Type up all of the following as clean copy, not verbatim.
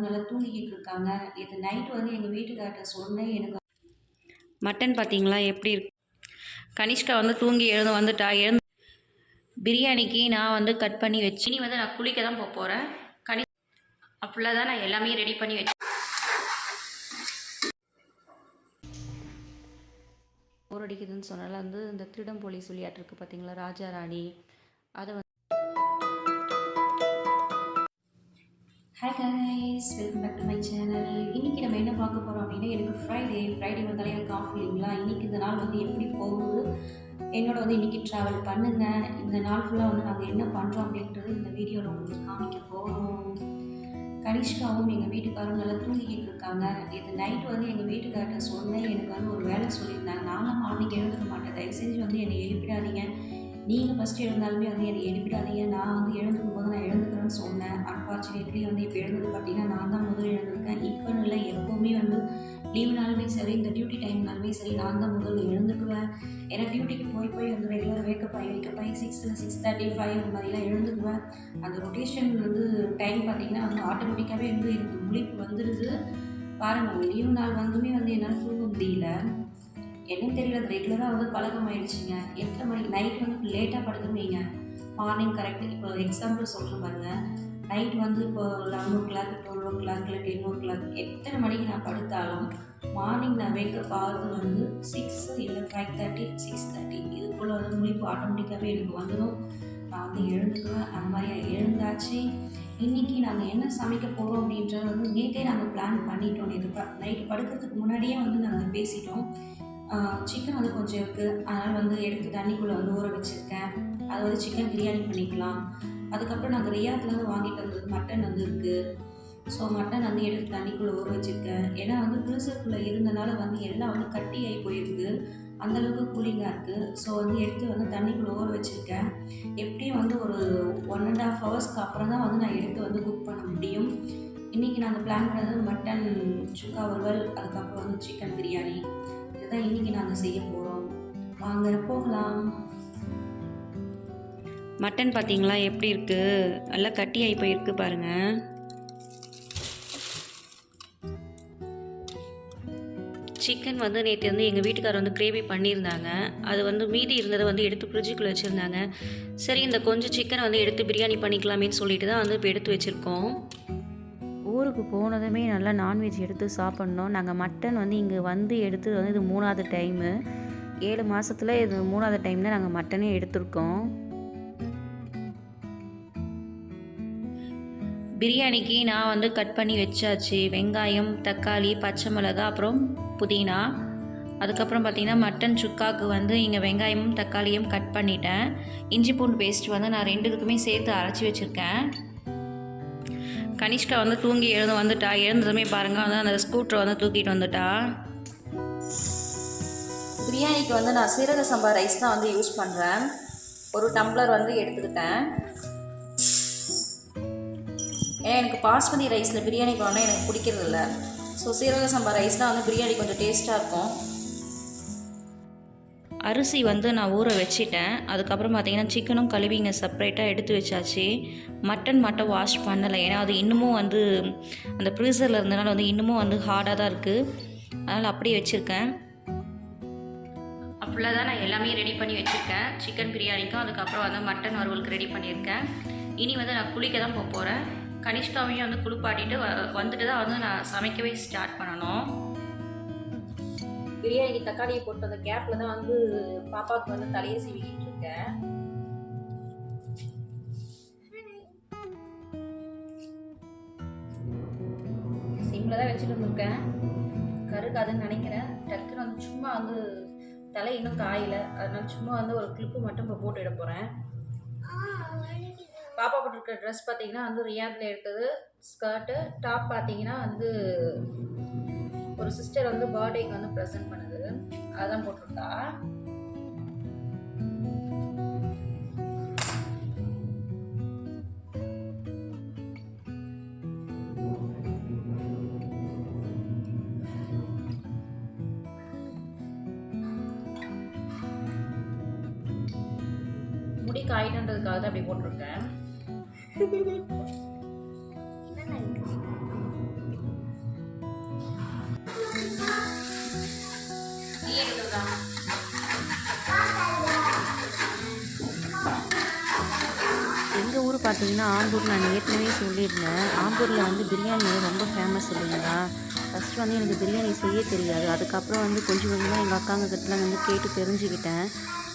நல்லா தூங்கிக்கிட்டு இருக்காங்க. இது நைட் வந்து எங்கள் வீட்டுக்கார்ட்ட சொன்னேன். எனக்கு மட்டன் பார்த்தீங்களா எப்படி இருக்கு. கனிஷ்கா வந்து தூங்கி எழுந்து வந்துட்டா. பிரியாணிக்கு நான் வந்து கட் பண்ணி வச்சு இனி வந்து நான் குளிக்க தான் போகிறேன். அப்படிலாம் தான் நான் எல்லாமே ரெடி பண்ணி வச்சு போர் அடிக்குதுன்னு சொன்னால வந்து இந்த திருடம் போலீஸ் விளையாட்டு இருக்குது பார்த்தீங்களா, ராஜா ராணி. அதை வந்து hi guys, welcome back to my channel. இன்றைக்கி நம்ம என்ன பார்க்க போகிறோம் அப்படின்னா, எனக்கு ஃப்ரைடே வந்தாலே எனக்கு ஆஃப் இல்லைங்களா. இன்றைக்கி இந்த நாள் வந்து எப்படி போகுது, என்னோட வந்து இன்றைக்கி ட்ராவல் பண்ணுங்கள், இந்த நாள் ஃபுல்லாக வந்து நாங்கள் என்ன பண்ணுறோம் அப்படின்றது இந்த வீடியோவில் உங்களுக்கு காமிக்க போகிறோம். கனிஷ்காவும் எங்கள் வீட்டுக்காரும் நல்லா தூங்கிக்கிட்டு இருக்காங்க. இது நைட்டு வந்து எங்கள் வீட்டுக்கார்ட்ட சொன்னேன். எனக்கு வந்து ஒரு வேலை சொல்லியிருந்தாங்க. நானும் மார்னிங் எழுந்துக்க மாட்டேன், தயவு செஞ்சு வந்து என்னை எழுப்பிடாதீங்க, நீங்கள் ஃபஸ்ட்டு எழுந்தாலுமே வந்து என்னை எழுப்பிடாதீங்க, நான் வந்து எழுந்துக்கும் போது நான் எழுந்துக்கிறேன்னு சொன்னேன். அன்ஃபார்ச்சுனேட்லி வந்து இப்போ எழுந்தது பார்த்தீங்கன்னா நான் தான் முதல் எழுந்திருக்கேன். இப்போன்னு இல்லை, எப்போவுமே வந்து லீவுனாலுமே சரி, இந்த டியூட்டி டைம்னாலுமே சரி, நான் தான் முதல்ல எழுந்துக்குவேன். ஏன்னா டியூட்டிக்கு போய் வந்து ரெகுலர் வேக்கப் ஆகி 6 6:30 5 அந்த மாதிரிலாம் எழுந்துக்குவேன். அந்த ரொட்டேஷன் வந்து டைம் பார்த்திங்கன்னா வந்து ஆட்டோமேட்டிக்காகவே வந்து எனக்கு முழிப்பு வந்துடுது. பாருங்கள், லீவு நாள் வந்துமே வந்து என்னால் தூங்க முடியல. என்னன்னு தெரியல, அது ரெகுலராக வந்து பழக்கம் ஆகிடுச்சிங்க. எத்தனை மணிக்கு நைட் வந்து லேட்டாக படுத்துருவீங்க, மார்னிங் கரெக்ட். இப்போ எக்ஸாம்பிள் சொல்கிறேன் பாருங்கள், நைட் வந்து இப்போ 11 o'clock 12 o'clock இல்லை 10 o'clock எத்தனை மணிக்கு நான் படுத்தாலும் மார்னிங் நான் வேக்கப் ஆகுது வந்து 6 இல்லை 5:30 6:30 இது போல் வந்து முழிப்பு ஆட்டோமேட்டிக்காகவே எனக்கு வந்துடும். நான் வந்து எழுந்துக்குவேன். அந்த மாதிரி எழுந்தாச்சு. இன்றைக்கி நாங்கள் என்ன சமைக்க போகிறோம் அப்படின்றத வந்து நேற்றே நாங்கள் பிளான் பண்ணிட்டோம். நைட்டு படுக்கிறதுக்கு முன்னாடியே வந்து நாங்கள் பேசிட்டோம். சிக்கன் வந்து கொஞ்சம் இருக்குது, அதனால் வந்து எடுத்து தண்ணிக்குள்ளே வந்து ஊற வச்சுருக்கேன். அதை வந்து சிக்கன் பிரியாணி பண்ணிக்கலாம். அதுக்கப்புறம் நாங்கள் ரியாத்லேருந்து வாங்கிட்டு வந்தது மட்டன் வந்து இருக்குது. ஸோ மட்டன் வந்து எடுத்து தண்ணிக்குள்ளே ஊற வச்சுருக்கேன். ஏன்னா வந்து ஃப்ரீசருக்குள்ளே இருந்தனால வந்து எல்லாம் வந்து கட்டி ஆகி போயிருக்கு, அந்தளவுக்கு கூலிங்காக இருக்குது. ஸோ வந்து எடுத்து வந்து தண்ணிக்குள்ளே ஊற வச்சுருக்கேன். எப்படியும் வந்து ஒரு 1.5 hours அப்புறம் தான் வந்து நான் எடுத்து வந்து குக் பண்ண முடியும். இன்றைக்கி நாங்கள் பிளான் பண்ணது மட்டன் சுக்கா வறுவல், அதுக்கப்புறம் வந்து சிக்கன் பிரியாணி. இதுதான் இன்றைக்கி நாங்கள் செய்ய போகிறோம். வாங்க போகலாம். மட்டன் பார்த்தீங்களா எப்படி இருக்குது, நல்லா கட்டி ஆகி போயிருக்கு பாருங்கள். சிக்கன் வந்து நேற்று வந்து எங்கள் வீட்டுக்காரர் வந்து கிரேவி பண்ணியிருந்தாங்க. அது வந்து மீதி இருந்ததை வந்து எடுத்து ஃப்ரிட்ஜுக்குள்ளே வச்சுருந்தாங்க. சரி, இந்த கொஞ்சம் சிக்கனை வந்து எடுத்து பிரியாணி பண்ணிக்கலாமேன்னு சொல்லிட்டு தான் வந்து இப்போ எடுத்து வச்சுருக்கோம். ஊருக்கு போனதுமே நல்லா நான்வெஜ் எடுத்து சாப்பிட்ணும். நாங்கள் மட்டன் வந்து இங்கே வந்து எடுத்து வந்து இது 3வது டைமு. 7 மாதத்தில் இது 3வது டைம் தான் நாங்கள் மட்டனே எடுத்திருக்கோம். பிரியாணிக்கு நான் வந்து கட் பண்ணி வச்சாச்சு. வெங்காயம், தக்காளி, பச்சை மிளகாய், அப்புறம் புதினா. அதுக்கப்புறம் பார்த்திங்கன்னா மட்டன் சுக்காவுக்கு வந்து இங்கே வெங்காயமும் தக்காளியும் கட் பண்ணிட்டேன். இஞ்சி பூண்டு பேஸ்ட் வந்து நான் 2த்துக்குமே சேர்த்து அரைச்சி வச்சுருக்கேன். கனிஷ்கா வந்து தூங்கி வந்துட்டா. எழுந்ததுமே பாருங்கள் வந்து அந்த ஸ்கூட்டரை வந்து தூக்கிட்டு வந்துட்டா. பிரியாணிக்கு வந்து நான் சீரக சம்பா ரைஸ் தான் வந்து யூஸ் பண்ணுறேன். ஒரு டம்ளர் வந்து எடுத்துக்கிட்டேன். ஏன்னா எனக்கு பாஸ்மதி ரைஸில் பிரியாணி பண்ணால் எனக்கு பிடிக்கிறது இல்லை. ஸோ சீரக சம்பா ரைஸ்னால் வந்து பிரியாணி கொஞ்சம் டேஸ்ட்டாக இருக்கும். அரிசி வந்து நான் ஊற வச்சிட்டேன். அதுக்கப்புறம் பார்த்திங்கன்னா சிக்கனும் கழுவிங்க செப்பரேட்டாக எடுத்து வச்சாச்சு. மட்டன் மட்டும் வாஷ் பண்ணலை, ஏன்னா அது இன்னமும் வந்து அந்த ஃப்ரீசரில் இருந்தனால வந்து இன்னமும் வந்து ஹார்டாக தான் இருக்குது, அதனால் அப்படியே வச்சுருக்கேன். அப்படிலாம் தான் நான் எல்லாமே ரெடி பண்ணி வச்சுருக்கேன். சிக்கன் பிரியாணிக்கும் அதுக்கப்புறம் வந்து மட்டன் வறுவலுக்கு ரெடி பண்ணியிருக்கேன். இனி வந்து நான் குளிக்க தான் போகிறேன். கனிஷ்காவையும் வந்து குளிப்பாட்டிட்டு வந்துட்டு தான் வந்து நான் சமைக்கவே ஸ்டார்ட் பண்ணணும். பிரியாணிக்கு தக்காளியை போட்டு அந்த கேப்பில் தான் வந்து பாப்பாவுக்கு வந்து தலையை சீவிக்கிட்டு இருக்கேன். சிம்மில் தான் வச்சுட்டு வந்துருக்கேன், கருக்காதுன்னு நினைக்கிறேன். டக்குன்னு வந்து சும்மா வந்து தலை இன்னும் காயில், அதனால சும்மா வந்து ஒரு கிளிப்பு மட்டும் இப்போ போட்டு இட போகிறேன். பாப்பா போட்டிருக்க ட்ரெஸ் பார்த்தீங்கன்னா வந்து ரியாத்தில் எடுத்தது ஸ்கர்ட்டு. டாப் பார்த்தீங்கன்னா வந்து ஒரு சிஸ்டர் வந்து பர்த்டேக்கு வந்து ப்ரெசென்ட் பண்ணுது, அதான் போட்டிருக்கா. முடி காயிட்டன்றதுக்காக தான் அப்படி போட்டிருக்கேன். பார்த்தீங்கன்னா ஆம்பூர் நான் ஏற்கனவே சொல்லியிருந்தேன். ஆம்பூரில் வந்து பிரியாணி வந்து ரொம்ப ஃபேமஸ் இல்லைங்களா. ஃபஸ்ட்டு வந்து எனக்கு பிரியாணி செய்ய தெரியாது. அதுக்கப்புறம் வந்து கொஞ்சம் கொஞ்சமாக எங்கள் அக்காங்க கிட்டலாம் வந்து கேட்டு தெரிஞ்சுக்கிட்டேன்.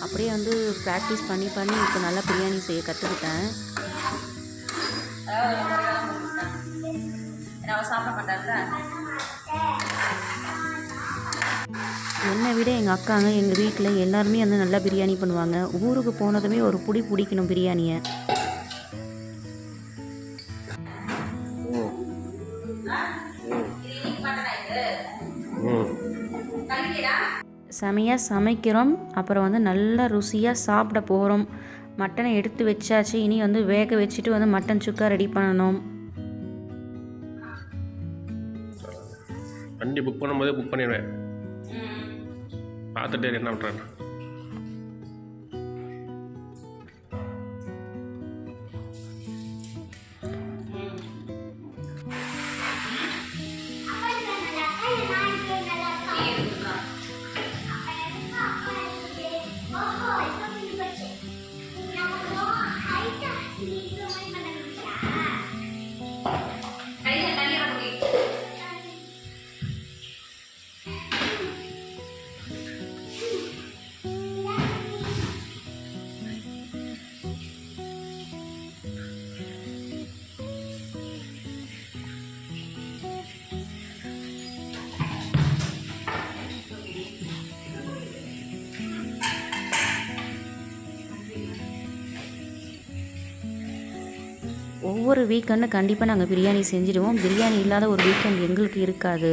அப்படியே வந்து ப்ராக்டிஸ் பண்ணி பண்ணி இப்போ நல்லா பிரியாணி செய்ய கற்றுக்கிட்டேன். சாப்பிட மாட்டாங்க. என்னை விட எங்கள் அக்காங்க எங்கள் வீட்டில் எல்லாருமே வந்து நல்லா பிரியாணி பண்ணுவாங்க. ஊருக்கு போனதுமே ஒரு புடி பிடிக்கணும் பிரியாணியை. செமையாக சமைக்கிறோம், அப்புறம் வந்து நல்லா ருசியாக சாப்பிட போகிறோம். மட்டனை எடுத்து வச்சாச்சு, இனி வந்து வேக வச்சுட்டு வந்து மட்டன் சுக்கா ரெடி பண்ணணும். வண்டி புக் பண்ணும்போதே புக் பண்ணிடுவேன். பார்த்துட்டு என்ன பண்ணுறேன். ஒவ்வொரு வீக்கெண்டு கண்டிப்பாக நாங்கள் பிரியாணி செஞ்சுடுவோம். பிரியாணி இல்லாத ஒரு வீக்கெண்ட் எங்களுக்கு இருக்காது.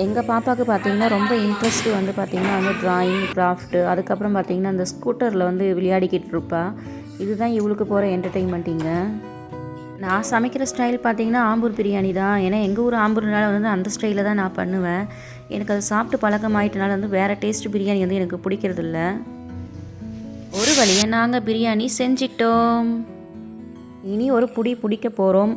எங்கள் பாப்பாவுக்கு பார்த்திங்கன்னா ரொம்ப இன்ட்ரெஸ்ட்டு வந்து பார்த்திங்கன்னா வந்து ட்ராயிங், கிராஃப்ட்டு, அதுக்கப்புறம் பார்த்திங்கன்னா அந்த ஸ்கூட்டரில் வந்து விளையாடிக்கிட்டு இருப்பா. இதுதான் இவளுக்கு போகிற என்டர்டெயின்மெண்ட்டிங்க. நான் சமைக்கிற ஸ்டைல் பார்த்திங்கன்னா ஆம்பூர் பிரியாணி தான். ஏன்னா எங்கள் ஊர் ஆம்பூர்னால வந்து அந்த ஸ்டைலில் தான் நான் பண்ணுவேன். எனக்கு அது சாப்பிட்டு பழக்கமாயிட்டனால வந்து வேறு டேஸ்ட் பிரியாணி வந்து எனக்கு பிடிக்கிறதில்ல. ஒரு வழியாக நாங்கள் பிரியாணி செஞ்சிட்டோம். இனி ஒரு புடி பிடிக்க போகிறோம்.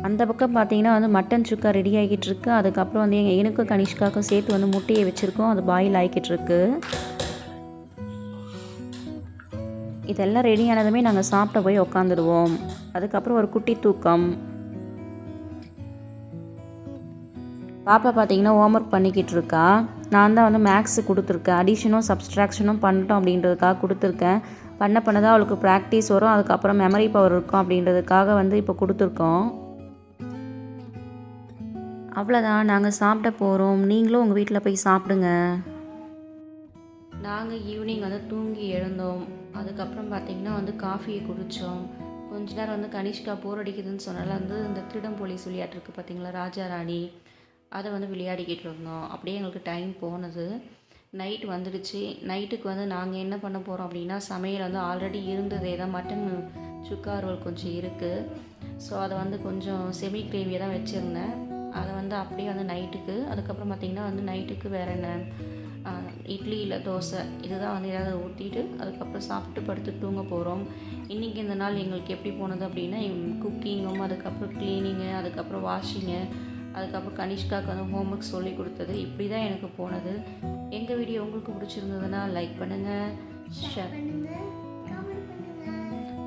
அந்த பக்கம் பார்த்திங்கன்னா வந்து மட்டன் சுக்கா ரெடி ஆகிக்கிட்டு இருக்கு. அதுக்கப்புறம் வந்து எனக்கும் கனிஷ்காவுக்கும் சேர்த்து வந்து முட்டையை வச்சுருக்கோம். அது பாயில் ஆகிக்கிட்டு இருக்கு. இதெல்லாம் ரெடி ஆனதுமே நாங்கள் சாப்பிட போய் உக்காந்துடுவோம். அதுக்கப்புறம் ஒரு குட்டி தூக்கம். பாப்பா பார்த்திங்கன்னா ஹோம்ஒர்க் பண்ணிக்கிட்டு இருக்கா. நான் தான் வந்து மேக்ஸு கொடுத்துருக்கேன். அடிஷனும் சப்ஸ்ட்ராக்ஷனும் பண்ணிட்டோம் அப்படின்றதுக்காக கொடுத்துருக்கேன். பண்ண தான் அவளுக்கு ப்ராக்டிஸ் வரும், அதுக்கப்புறம் மெமரி பவர் இருக்கும் அப்படின்றதுக்காக வந்து இப்போ கொடுத்துருக்கோம். அவ்வளோதான், நாங்கள் சாப்பிட போகிறோம். நீங்களும் உங்கள் வீட்டில் போய் சாப்பிடுங்க. நாங்கள் ஈவினிங் வந்து தூங்கி எழுந்தோம். அதுக்கப்புறம் பார்த்திங்கன்னா வந்து காஃபியை குடித்தோம். கொஞ்ச நேரம் வந்து கனிஷ்கா போர் அடிக்குதுன்னு சொன்னால வந்து இந்த திருடம் போலீஸ் விளையாட்டு இருக்குது பார்த்திங்களா, ராஜா ராணி, அதை வந்து விளையாடிக்கிட்டு இருந்தோம். அப்படியே எங்களுக்கு டைம் போனது. நைட் வந்துடுச்சு. நைட்டுக்கு வந்து நாங்கள் என்ன பண்ண போகிறோம் அப்படின்னா, சமையல் வந்து ஆல்ரெடி இருந்ததே தான், மட்டன் சுக்கா ரோல் கொஞ்சம் இருக்குது. ஸோ அதை வந்து கொஞ்சம் செமி கிரேவியை தான் வச்சுருந்தேன். அதை வந்து அப்படியே வந்து நைட்டுக்கு, அதுக்கப்புறம் பார்த்திங்கன்னா வந்து நைட்டுக்கு வேறு என்ன, இட்லி இல்லை தோசை, இதுதான் வந்து ஏதாவது ஊற்றிட்டு அதுக்கப்புறம் சாப்பிட்டு படுத்து தூங்க போகிறோம். இன்றைக்கி இந்த நாள் எங்களுக்கு எப்படி போனது அப்படின்னா, குக்கிங்கும், அதுக்கப்புறம் க்ளீனிங்கு, அதுக்கப்புறம் வாஷிங்கு, அதுக்கப்புறம் கனிஷ்காவுக்கு வந்து ஹோம்ஒர்க் சொல்லி கொடுத்தது, இப்படி தான் எனக்கு போனது. எங்கள் வீடியோ உங்களுக்கு பிடிச்சிருந்ததுன்னா லைக் பண்ணுங்கள், ஷேர்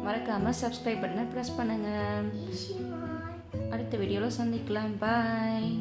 மறக்காமல் சப்ஸ்கிரைப் பட்டனை ப்ரெஸ் பண்ணுங்கள். அடுத்த வீடியோவில் சந்திக்கலாம். பாய்.